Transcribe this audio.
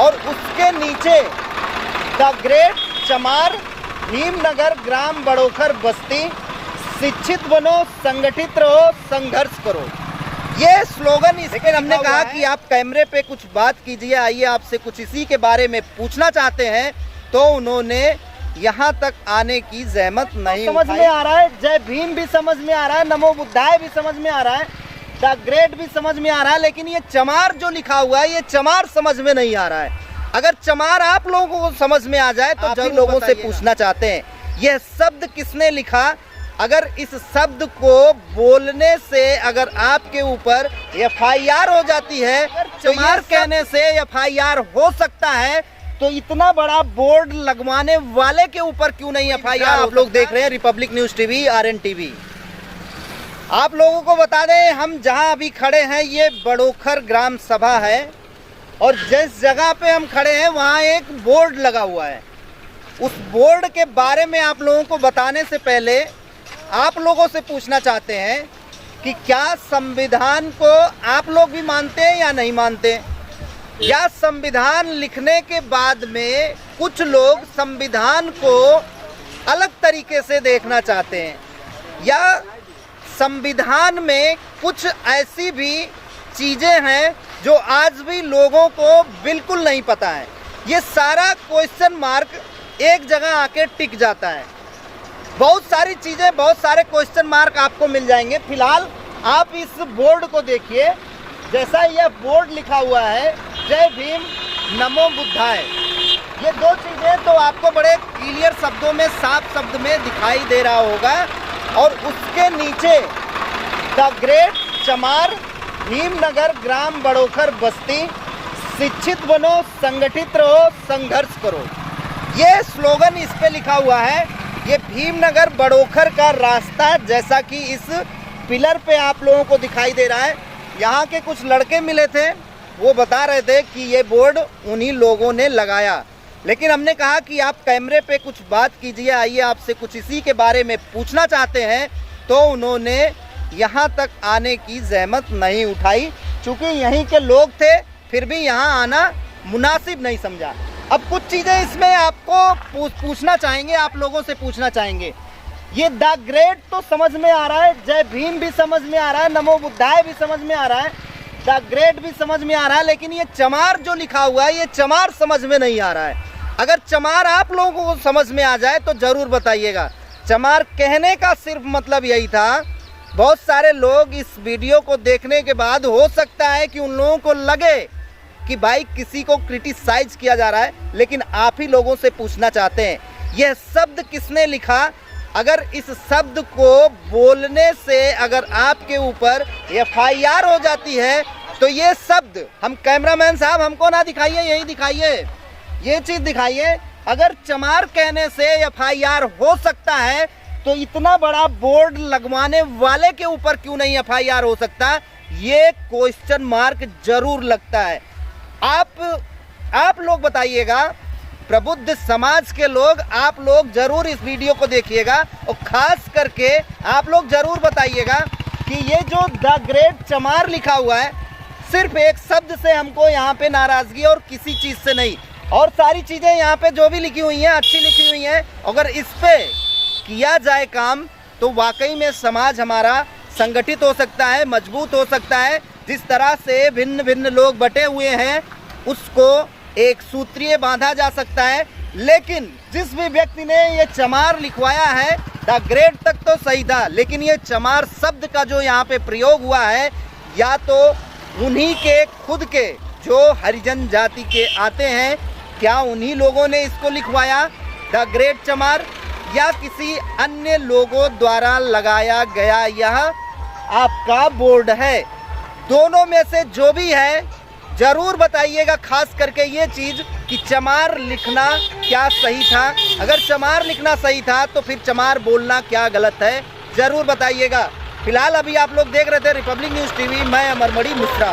और उसके नीचे द ग्रेट चमार, भीमनगर ग्राम बड़ोखर बस्ती, शिक्षित बनो, संगठित रहो, संघर्ष करो, ये स्लोगन। लेकिन हमने कहा कि आप कैमरे पे कुछ बात कीजिए, आइए आपसे कुछ इसी के बारे में पूछना चाहते हैं, तो उन्होंने यहाँ तक आने की जहमत नहीं समझ में आ रहा है। जय भीम भी समझ में आ रहा है, नमो बुद्धाय भी समझ में आ रहा है, द ग्रेट भी समझ में आ रहा है, लेकिन ये चमार जो लिखा हुआ है, ये चमार समझ में नहीं आ रहा है। अगर चमार आप लोगों को समझ में आ जाए तो जरूर लोगों से पूछना चाहते हैं, यह शब्द किसने लिखा। अगर इस शब्द को बोलने से अगर आपके ऊपर FIR हो जाती है, चमार कहने से FIR हो सकता है, तो इतना बड़ा बोर्ड लगवाने वाले के ऊपर क्यों नहीं FIR। आप लोग देख रहे हैं Republic news TV, RN TV. आप लोगों को बता दें, हम जहां अभी खड़े हैं ये बड़ोखर ग्राम सभा है, और जिस जगह पे हम खड़े हैं वहां एक बोर्ड लगा हुआ है। उस बोर्ड के बारे में आप लोगों को बताने से पहले आप लोगों से पूछना चाहते हैं कि क्या संविधान को आप लोग भी मानते हैं या नहीं मानते। या संविधान लिखने के बाद में कुछ लोग संविधान को अलग तरीके से देखना चाहते हैं, या संविधान में कुछ ऐसी भी चीज़ें हैं जो आज भी लोगों को बिल्कुल नहीं पता है। ये सारा क्वेश्चन मार्क एक जगह आके टिक जाता है। बहुत सारी चीज़ें, बहुत सारे क्वेश्चन मार्क आपको मिल जाएंगे। फिलहाल आप इस बोर्ड को देखिए, जैसा यह बोर्ड लिखा हुआ है जय भीम नमो बुद्धाय, ये दो चीज़ें तो आपको बड़े क्लियर शब्दों में, साफ शब्द में दिखाई दे रहा होगा। और उसके नीचे द ग्रेट चमार, भीमनगर ग्राम बड़ोखर बस्ती, शिक्षित बनो, संगठित रहो, संघर्ष करो, ये स्लोगन इस पे लिखा हुआ है। ये भीमनगर बड़ोखर का रास्ता, जैसा कि इस पिलर पे आप लोगों को दिखाई दे रहा है। यहाँ के कुछ लड़के मिले थे, वो बता रहे थे कि ये बोर्ड उन्हीं लोगों ने लगाया। लेकिन हमने कहा कि आप कैमरे पे कुछ बात कीजिए, आइए आपसे कुछ इसी के बारे में पूछना चाहते हैं, तो उन्होंने यहाँ तक आने की जहमत नहीं उठाई। चूँकि यहीं के लोग थे, फिर भी यहाँ आना मुनासिब नहीं समझा। अब कुछ चीज़ें इसमें आपको पूछना चाहेंगे, आप लोगों से पूछना चाहेंगे। ये द ग्रेट तो समझ में आ रहा है, जय भीम भी समझ में आ रहा है, नमो बुद्धाय भी समझ में आ रहा है, द ग्रेट भी समझ में आ रहा है, लेकिन ये चमार जो लिखा हुआ है, ये चमार समझ में नहीं आ रहा है। अगर चमार आप लोगों को समझ में आ जाए तो ज़रूर बताइएगा। चमार कहने का सिर्फ मतलब यही था। बहुत सारे लोग इस वीडियो को देखने के बाद हो सकता है कि उन लोगों को लगे कि भाई किसी को क्रिटिसाइज किया जा रहा है, लेकिन आप ही लोगों से पूछना चाहते हैं, यह शब्द किसने लिखा। अगर इस शब्द को बोलने से अगर आपके ऊपर FIR हो जाती है, तो ये शब्द, हम कैमरामैन साहब हमको ना दिखाइए, यही दिखाइए, ये चीज़ दिखाइए। अगर चमार कहने से FIR हो सकता है, तो इतना बड़ा बोर्ड लगवाने वाले के ऊपर क्यों नहीं FIR हो सकता, ये क्वेश्चन मार्क जरूर लगता है। आप लोग बताइएगा, प्रबुद्ध समाज के लोग, आप लोग जरूर इस वीडियो को देखिएगा, और खास करके आप लोग जरूर बताइएगा कि ये जो द ग्रेट चमार लिखा हुआ है, सिर्फ एक शब्द से हमको यहाँ पे नाराजगी और किसी चीज़ से नहीं। और सारी चीज़ें यहाँ पे जो भी लिखी हुई हैं अच्छी लिखी हुई हैं। अगर इस पे किया जाए काम, तो वाकई में समाज हमारा संगठित हो सकता है, मजबूत हो सकता है। जिस तरह से भिन्न भिन्न लोग बटे हुए हैं, उसको एक सूत्रीय बांधा जा सकता है। लेकिन जिस भी व्यक्ति ने ये चमार लिखवाया है, द ग्रेट तक तो सही था, लेकिन ये चमार शब्द का जो यहाँ पे प्रयोग हुआ है, या तो उन्हीं के खुद के जो हरिजन जाति के आते हैं, क्या उन्हीं लोगों ने इसको लिखवाया द ग्रेट चमार, या किसी अन्य लोगों द्वारा लगाया गया यह आपका बोर्ड है। दोनों में से जो भी है जरूर बताइएगा। खास करके ये चीज़ कि चमार लिखना क्या सही था। अगर चमार लिखना सही था तो फिर चमार बोलना क्या गलत है, ज़रूर बताइएगा। फिलहाल अभी आप लोग देख रहे थे रिपब्लिक न्यूज़ टीवी, मैं अमरमणि मिश्रा।